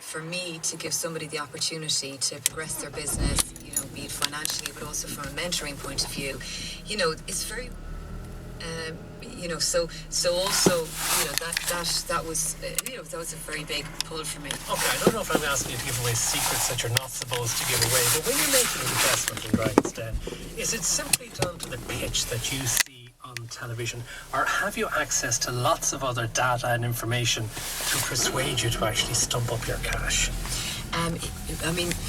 For me to give somebody the opportunity to progress their business, be it financially, but also from a mentoring point of view, it's very, so also, that was a very big pull for me. Okay, I don't know if I'm asking you to give away secrets that you're not supposed to give away, but when you're making an investment in Dragon's Den, is it simply down to the pitch that you see on television, or have you access to lots of other data and information to persuade you to actually stump up your cash?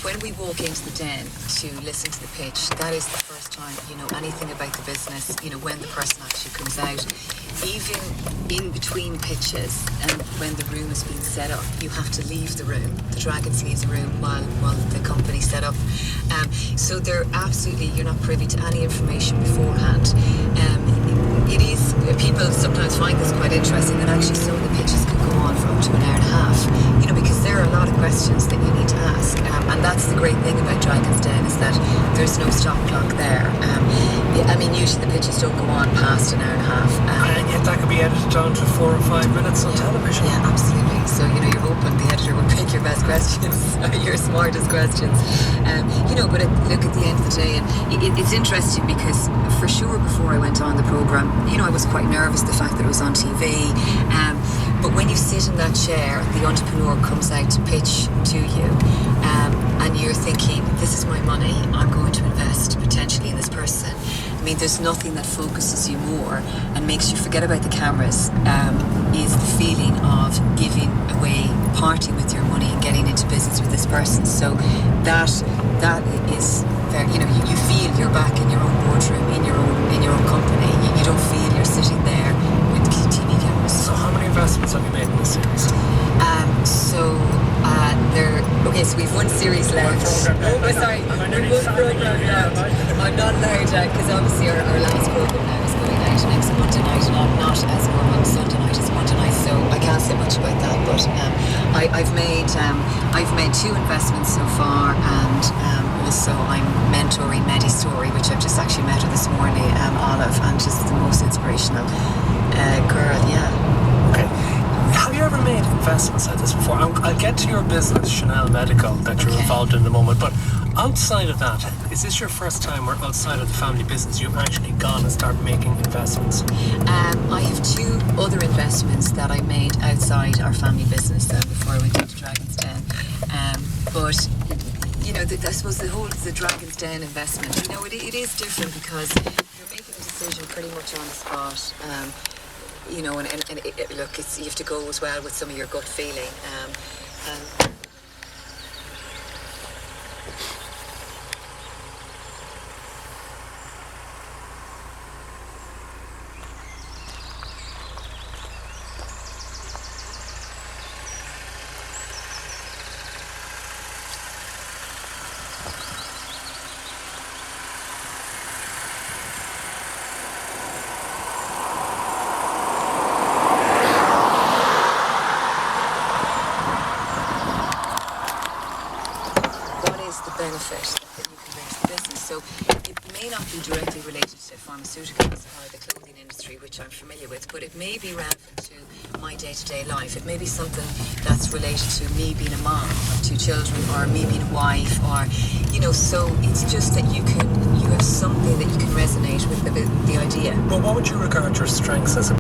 When we walk into the den to listen to the pitch, that is the first time you know anything about the business, when the person actually comes out. Even in between pitches and when the room is being set up, you have to leave the room. The Dragons leaves the room while the company's set up. So you're not privy to any information beforehand. It is, people sometimes find this quite interesting, that actually some of the pitches can go on for up to an hour and a half, because there are a lot of questions that you need to ask. And that's the great thing about Dragon's Den, is that there's no stop clock there. Usually the pitches don't go on past an hour and a half. And yet that could be edited down to 4 or 5 minutes on television. Yeah, absolutely. So, you're hoping the editor will pick your best questions, your smartest questions. But look, at the end of the day, and it's interesting because for sure before I went on the programme, I was quite nervous, the fact that it was on TV. But when you sit in that chair, the entrepreneur comes out to pitch to you, and you're thinking, this is my money, I'm going to invest potentially in this person. There's nothing that focuses you more and makes you forget about the cameras, is the feeling of giving away, parting with your money and getting into business with this person. So that is very, you feel you're back in your own boardroom, in your own company. You don't feel you're sitting there with TV cameras. So how many investments have you made in this series? So we've one series left. Sorry, one program left. I'm not allowed, because obviously our last program now is going out next Monday night, not as normal Sunday night, as Monday night, so I can't say much about that. But I've made 2 investments so far, and also I'm mentoring Medi Story, which I've just actually met her this morning, Olive, and just the most inspirational girl. Yeah. Okay. Have you ever made investments like this before? I'll get to your business, Chanel Medical, that you're involved in a moment, but outside of that, is this your first time where outside of the family business you've actually gone and started making investments? I have 2 other investments that I made outside our family business before I went into Dragon's Den. But I suppose the Dragon's Den investment, it is different because you're making a decision pretty much on the spot. Look, you have to go as well with some of your gut feeling. Benefit that you can bring to the business. So it may not be directly related to pharmaceuticals or the clothing industry, which I'm familiar with, but it may be relevant to my day-to-day life. It may be something that's related to me being a mom of 2 children, or me being a wife, or so it's just that you have something that you can resonate with the idea. Well, what would you regard your strengths as a